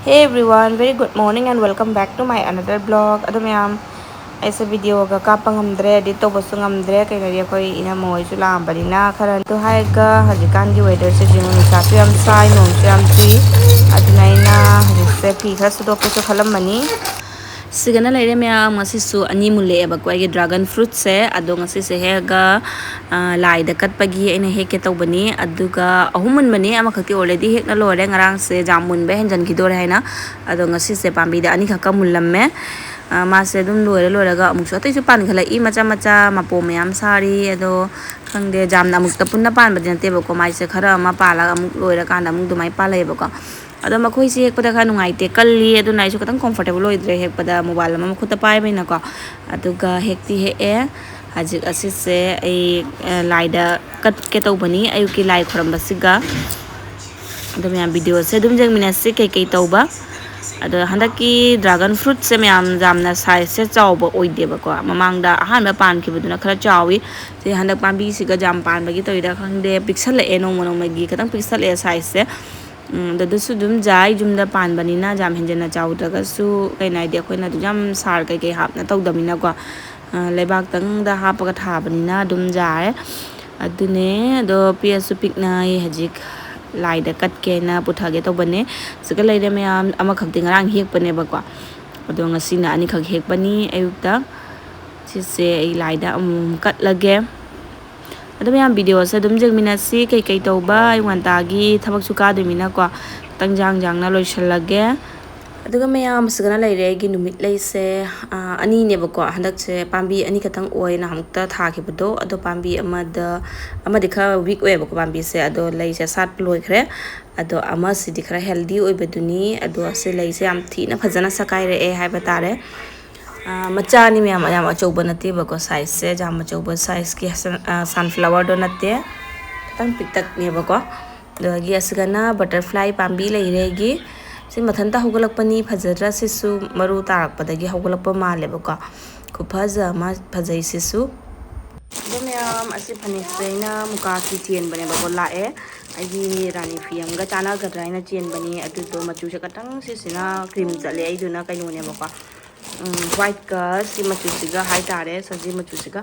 Hey everyone, very good morning and welcome back to my another vlog. Ado mayam aisa video ga kapa ngamdre edit to basu ngamdre kay gari koi ina moy su lam bari na kharan to hai ga hajikan gi weather se jingu ni sa su yam sai nom su yam ti aduna ina hajik se phi kha su do ko su khalam mani sigana leire mya ngasi su ani mule ba ko gi dragon fruit se ado ngasi se hega lai da kat pagi ina heke tawbani aduga ahumun mani ama khakti already hek na lore ngarang se jamun be henjan ki dore haina ado ngasi se pambi da ani khaka mullamme ma se dum lore lore ga amuk so tai su pan khala i macha macha mapo myam sari ado khangde jamna amuk ta punna pan ba jante ba ko mai se khara ma pala amuk lore kan amuk dumai palai ba ko ada makoi si hekpada kha nungai te kalli adu nai su katang comfortable oidre hekpada mobile ma khuta pai bai na ko aduga hekti he e hajik asise ai laida kat ke to bani ayuki lai khoram basiga adu me video se dum jang mina se kai kai tauba adu handaki dragon fruit se me am jamna size se chawba oide ba ko mamangda ahan ba pan ki buduna khara chawi se handak pambi siga jam pan bagi toida khangde pixel e no mono magi katang pixel e size se ददसु दुम जाय जुमदा पान बनिना जाम हेंजना चाउदगसु कैनाय दे खोइना दु जाम सार कै कै हापना तौदमिना को लेबाक तंग दा हापगा थाबनिना दुम जाय अदुने दो पियासु पिकनाय हजिक लाइदा कट केना पुथागे तो बने सका लेरे मयाम अमा खक्ति ngarang hek pane ba ko अदो ngasina ani khak hek pani ayukta sise ai laida kat lage ada mayam video sa dum jeng mina si kai kai tauba ai wanta gi thabak su ka de mina ko tangjang jang na loi shalage aduga mayam sigana leire gi numit leise ani ne ba ko handak se pambi ani katang oi na hamta tha ki bodo ado pambi ama de kha week oi ba ko pambi se ado leise sat loi khre ado ama si dikhra healthy oi beduni ado se leise am thi na phajana sakai re e hai batare machani me ama yama chauba nate ba ko size se jama chauba size ki sunflower do nate tang pitak ne ba ko do gi asgana butterfly pambi leiregi si mathanta hogalak pani phajadra sisu maru tarak padagi hogalak pa male ba ko kuphaja ma phajai sisu do me am asi phani seina muka ki tien bane ba ko lae agi rani fiam ga chana ga draina chen bani adu do machu se katang sisina cream chale ai duna kainu ne ba ko white ka si machu siga hai tare saji machu siga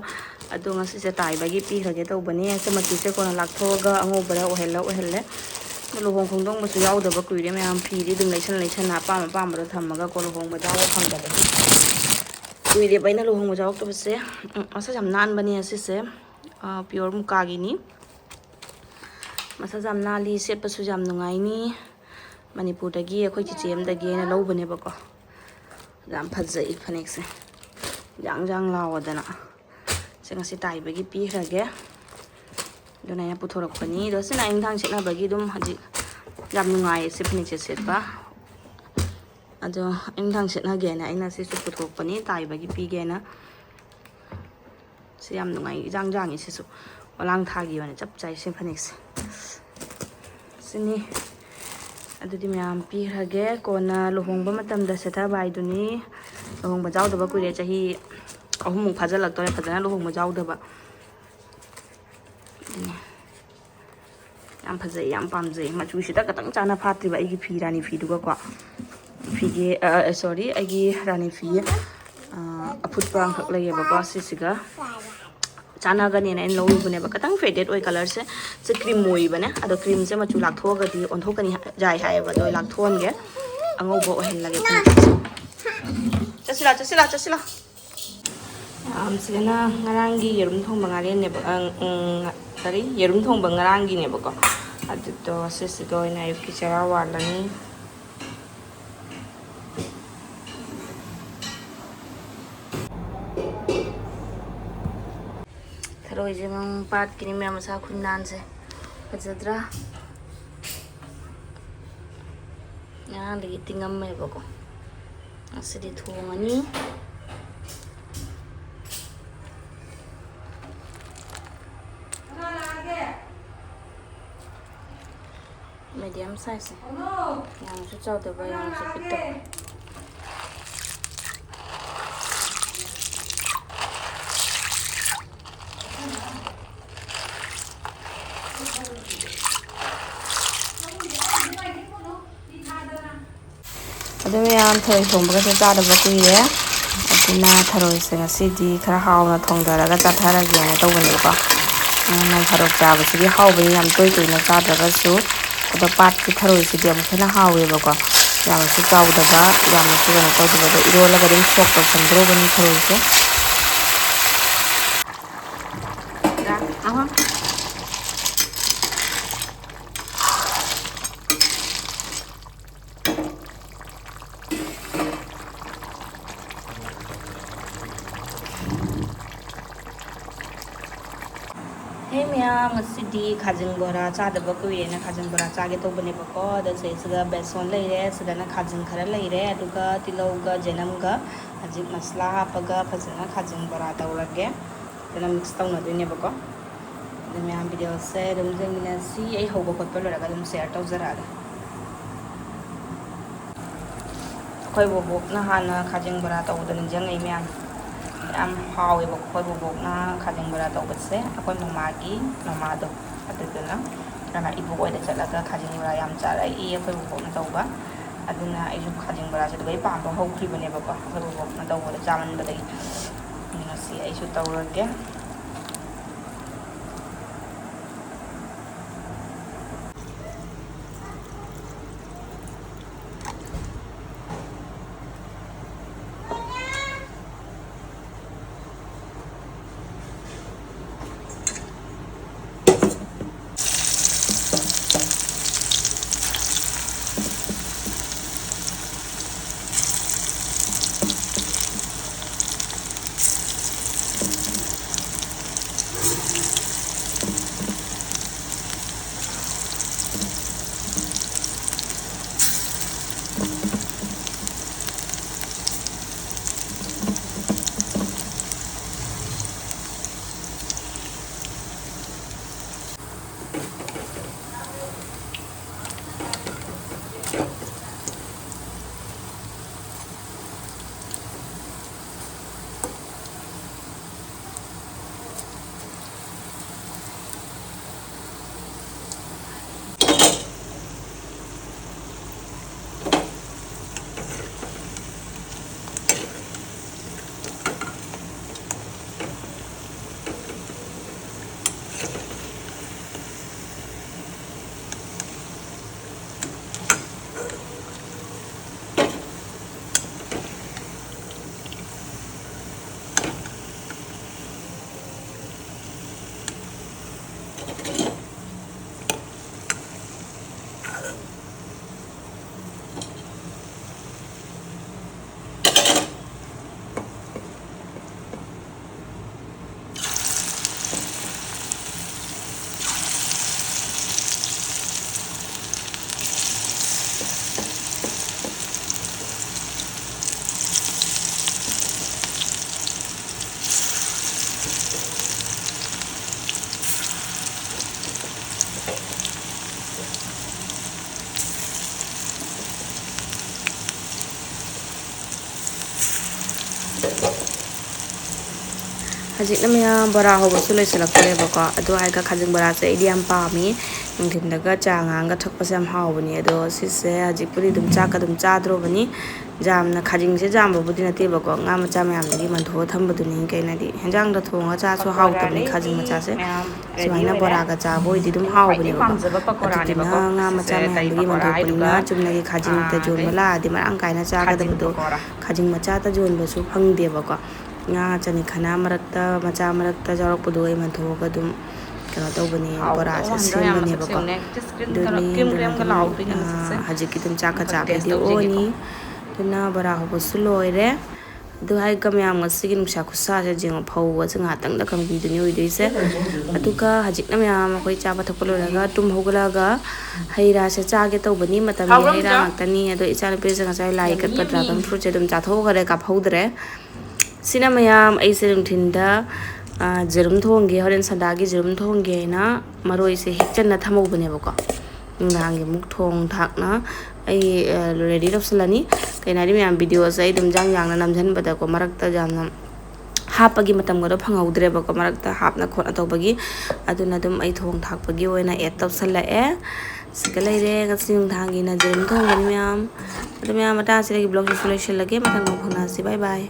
ado ngasi se tai bagi pi rage to bani se machu se kona lakho ga ango bara ohelle lo hong khong dong machu yaw da ba kuire me am phi ri dum leisan na pa ma ro thamaga ko lo hong ba jaw phang da ba kuire baina lo hong jaw to se asa jam nan bani asi se pure muka gi ni masa jam na li set pa su jam nungai ni manipur da gi khoi chi chem da gi na lo bane ba ko jam phajai phanek se jang lawadana se ngasi tai bagi pi rage dona ya puthorok pani do se na ingthang chena bagi dum haji jam nungai se phanek se set ba ado ingthang chena ge na ina se su puthorok pani tai bagi pi ge na se jam nungai jang se su walang thagi wana chap chai se phanek se sini adudi myam pi rage kona lohongba matam da setha bai duni lohongba jaw da ba kuire chahi ahum phajal lak tore phajana lohongba jaw da ba yam phajai yam pamjai machu sida katang chana phatri ba igi phi rani phi duga ko phi ge sorry igi rani phi aput prang khak lege ba ko sisiga chana ga ne na lo bune ba katang faded oi color se cream moi bane ado cream se machu lak tho ga di on tho kani jai hai ba doi lak thon ge ango bo hen lage chasila sina ngarangi yerum thong bangare ne ba sorry yerum thong bangarangi ne ba ko adu to se go ina yuki chara walani thharoi jemang pat kini me masa khunnan se phajadra ya lagi tingam me ba ko asidi thongani medium size yang su chau da ba yang su pitta ꯑꯗꯨ ꯃꯌꯥꯝ ꯊꯔꯣꯏ ꯊꯣꯡꯕꯒꯁꯨ ꯆꯥꯗꯕ ꯀꯨꯏꯔꯦ ꯑꯗꯨꯅ ꯊꯔꯣꯏꯁꯦ ꯉꯁꯤꯗꯤ ꯈꯔ ꯍꯥꯎꯅ ꯊꯣꯡꯊꯔꯒ ꯆꯥꯊꯔꯒꯦꯅ ꯇꯧꯕꯅꯦꯀꯣ ꯅꯣꯡ ꯐꯥꯗꯣꯛ ꯆꯥꯕꯁꯤꯗꯤ ꯍꯥꯎꯕꯅꯤ ꯌꯥꯝ ꯇꯣꯏꯅ ꯆꯥꯗ꯭ꯔꯒꯁꯨ ꯑꯗꯣ ꯄꯥꯠꯀꯤ ꯊꯔꯣꯏꯁꯤꯗꯤ ꯑꯃꯨꯛ ꯍꯦꯟꯅ ꯍꯥꯎꯋꯦꯕꯀꯣ ꯌꯥꯝꯅꯁꯨ ꯆꯥꯎꯗꯕ ꯌꯥꯝꯅꯁꯨ ꯀꯩꯅꯣ ꯇꯧꯗꯕꯗꯣ ꯏꯔꯣꯜꯂꯒ ꯑꯗꯨꯝ ꯁꯣꯛ ꯇꯧꯁꯟꯗ꯭ꯔꯣꯕꯅꯤ ꯊꯔꯣꯏꯁꯦ Hey ma'am, ngasi khajing bora chadaba kuirena khajing bora chage taubanebako da seisiga beson leire sidana khajing khara leire aduga tilauga jenamga hajik masla hapaga phajana khajing bora taurage dana mix taunadoinebako da ma'am video se dum jengina si ai hoba khotpa loraga dum share taujaraga khoi bobok na hana khajing bora taudana jengai ma'am am hauweꯕ ꯑꯩꯈꯣꯏ ꯕꯣꯕꯣꯛꯅ ꯈꯥꯖꯤꯡ ꯕꯣꯔꯥ ꯇꯧꯕꯁꯦ ꯑꯩꯈꯣꯏ ꯃꯃꯥꯗꯣ ꯑꯗꯨꯗꯨꯅ ꯀꯩꯅꯣ ꯏꯕꯣꯛ ꯍꯣꯏꯗ ꯆꯠꯂꯒ ꯈꯥꯖꯤꯡ ꯕꯣꯔꯥ ꯌꯥꯝ ꯆꯥꯔꯛꯏ ꯑꯩꯈꯣꯏ ꯕꯣꯕꯣꯛꯅ ꯇꯧꯕ ꯑꯗꯨꯅ ꯑꯩꯁꯨ ꯈꯥꯖꯤꯡ ꯕꯣꯔꯥꯁꯦ ꯑꯗꯨꯗꯩ ꯄꯥꯝꯕ ꯍꯧꯈꯤꯕꯅꯦꯕꯀꯣ ꯑꯩꯈꯣꯏ ꯕꯣꯕꯣꯛꯅ ꯇꯧꯕꯗ ꯆꯥꯃꯟꯕꯗꯒꯤ ꯉꯁꯤ ꯑꯩꯁꯨ ꯇꯧꯔꯒꯦ ꯍꯧꯖꯤꯛꯅ ꯃꯌꯥꯝ ꯕꯣꯔꯥ ꯍꯧꯕꯁꯨ ꯂꯣꯏꯁꯤꯜꯂꯛꯇꯣꯔꯦꯕꯀꯣ ꯑꯗꯨ ꯍꯥꯏꯔꯒ ꯈꯥꯖꯤꯡ ꯕꯣꯔꯥꯁꯦ ꯑꯩꯗꯤ ꯌꯥꯝ ꯄꯥꯝꯃꯤ ꯅꯨꯡꯊꯤꯟꯗꯒ ꯆꯥ ꯉꯥꯡꯒ ꯊꯛꯄꯁꯦ ꯌꯥꯝ ꯍꯥꯎꯕꯅꯤ ꯑꯗꯣ ꯁꯤꯁꯦ ꯍꯧꯖꯤꯛꯄꯨꯗꯤ ꯑꯗꯨꯝ ꯆꯥꯛꯀ ꯑꯗꯨꯝ ꯆꯥꯗ꯭ꯔꯣꯕꯅꯤ ꯖꯥꯝꯅ ꯈꯥꯖꯤꯡꯁꯦ ꯖꯥꯝꯕꯕꯨꯗꯤ ꯅꯠꯇꯦꯕꯀꯣ ꯉꯥ ꯃꯆꯥ ꯃꯌꯥꯝꯗꯒꯤ ꯃꯟꯊꯣꯛꯑ ꯊꯝꯕꯗꯨꯅꯤ ꯀꯩꯅꯣꯗꯤ ꯍꯦꯟꯖꯥꯡꯗ ꯊꯣꯡꯉꯒ ꯆꯥꯁꯨ ꯍꯥꯎꯇꯕꯅꯤ ꯈꯥꯖꯤꯡ ꯃꯆꯥꯁꯦ ꯁꯨꯃꯥꯏꯅ ꯕꯣꯔꯥꯒ ꯆꯥꯕ ꯑꯣꯏꯗꯤ ꯑꯗꯨꯝ ꯍꯥꯎꯕꯅꯦꯕꯀꯣ ꯑꯗꯨꯗꯨꯅ ꯉꯥ ꯃꯆꯥ ꯃꯌꯥꯝꯗꯒꯤ ꯃꯟꯊꯣꯛꯄꯅꯤꯅ ꯆꯨꯝꯅꯒꯤ ꯈꯥꯖꯤꯡꯗ ꯌꯣꯟꯕ ꯂꯥꯛꯑꯗꯤ ꯃꯔꯥꯡ ꯀꯥꯏꯅ ꯆꯥꯒꯗꯕꯗꯣ ꯈꯥꯖꯤꯡ ꯃꯆꯥꯗ ꯌꯣꯟꯕꯁꯨ ꯐꯪꯗꯦꯕꯀꯣ ꯉꯥ ꯆꯅꯤꯈꯅꯥ ꯃꯔꯛꯇ ꯃꯆꯥ ꯃꯔꯛꯇ ꯌꯥꯎꯔꯛꯄꯗꯣ ꯑꯩ ꯃꯟꯊꯣꯛꯑꯒ ꯑꯗꯨꯝ ꯀꯩꯅꯣ ꯇꯧꯕꯅꯦ ꯕꯣꯔꯥꯁꯦ ꯁꯦꯝꯕꯅꯦꯕꯀꯣ ꯑꯗꯨꯅꯤ ꯑꯗꯨꯅ ꯑꯗꯨꯝ ꯍꯧꯖꯤꯛꯀꯤ ꯑꯗꯨꯝ ꯆꯥꯛꯀ ꯆꯥꯕꯩꯗꯤ ꯑꯣꯏꯅꯤ ꯑꯗꯨꯅ ꯕꯣꯔꯥ ꯍꯧꯕꯁꯨ ꯂꯣꯏꯔꯦ ꯑꯗꯨ ꯍꯥꯏꯔꯒ ꯃꯌꯥꯝ ꯉꯁꯤꯒꯤ ꯅꯨꯡꯁꯥ ꯈꯨꯠꯁꯥꯁꯦ ꯌꯦꯡꯉꯣ ꯐꯧꯕꯁꯦ ꯉꯥꯏꯍꯥꯛꯇꯪꯗ ꯀꯪꯕꯤꯗꯨꯅꯤ ꯑꯣꯏꯗꯣꯏꯁꯦ ꯑꯗꯨꯒ ꯍꯧꯖꯤꯛꯅ ꯃꯌꯥꯝ ꯑꯩꯈꯣꯏ ꯆꯥꯕ ꯊꯛꯄ ꯂꯣꯏꯔꯒ ꯇꯨꯝ ꯍꯧꯒꯠꯂꯒ ꯍꯩ ꯔꯥꯁꯦ ꯆꯥꯒꯦ ꯇꯧꯕꯅꯤ ꯃꯇꯝꯒꯤ ꯍꯩ ꯔꯥ ꯉꯥꯛꯇꯅꯤ ꯑꯗꯣ ꯏꯆꯥꯅꯨꯄꯤꯁꯦ ꯉꯁꯥꯏ ꯂꯥꯏ ꯀꯠꯄ ꯗ꯭ꯔꯥꯒꯟ ꯐ꯭ꯔꯨꯠꯁꯦ ꯑꯗꯨꯝ ꯆꯥꯊꯣꯛꯈ꯭ꯔꯦ ꯀꯥꯞꯍꯧꯗ꯭ꯔꯦ ꯁꯤꯅ ꯃꯌꯥꯝ ꯑꯩꯁꯦ ꯅꯨꯡꯊꯤꯟꯗ ꯖꯦꯔꯨꯝ ꯊꯣꯡꯒꯦ ꯍꯣꯔꯦꯟ ꯁꯟꯗꯥꯒꯤ ꯖꯦꯔꯨꯝ ꯊꯣꯡꯒꯦꯅ ꯃꯔꯣꯏꯁꯦ ꯍꯦꯛꯆꯟꯅ ꯊꯝꯍꯧꯕꯅꯦꯕꯀꯣ ꯅꯨꯡꯗꯥꯡꯒꯤ ꯑꯃꯨꯛ ꯊꯣꯡ ꯊꯥꯛꯅ ꯑꯩ ꯔꯦꯗꯤ ꯇꯧꯁꯜꯂꯅꯤ ꯀꯩꯅꯣ ꯍꯥꯏꯗꯤ ꯃꯌꯥꯝ ꯚꯤꯗꯤꯑꯣꯁꯦ ꯑꯩ ꯑꯗꯨꯝ ꯌꯥꯡꯅ ꯅꯝꯁꯤꯟꯕꯗꯀꯣ ꯃꯔꯛꯇ ꯌꯥꯝꯅ ꯍꯥꯞꯄꯒꯤ ꯃꯇꯝꯒꯗꯣ ꯐꯪꯍꯧꯗ꯭ꯔꯦꯕꯀꯣ ꯃꯔꯛꯇ ꯍꯥꯞꯅ ꯈꯣꯠꯅ ꯇꯧꯕꯒꯤ ꯑꯗꯨꯅ ꯑꯗꯨꯝ ꯑꯩ ꯊꯣꯡ ꯊꯥꯛꯄꯒꯤ ꯑꯣꯏꯅ ꯑꯦꯗ ꯇꯧꯁꯜꯂꯛꯑꯦ ꯁꯤꯒ ꯂꯩꯔꯦ ꯉꯁꯤ ꯅꯨꯡꯗꯥꯡꯒꯤ ꯅꯖꯔꯝ ꯊꯣꯡꯕꯅꯤ ꯃꯌꯥꯝ ꯑꯗꯣ ꯃꯌꯥꯝ ꯃꯇꯥꯡꯁꯤꯗꯒꯤ ꯕ꯭ꯂꯣꯒꯁꯤꯁꯨ ꯂꯣꯏꯁꯤꯜꯂꯒꯦ ꯃꯊꯪ ꯐꯥꯎꯅꯁꯤ ꯕꯥꯏ ꯕꯥꯏ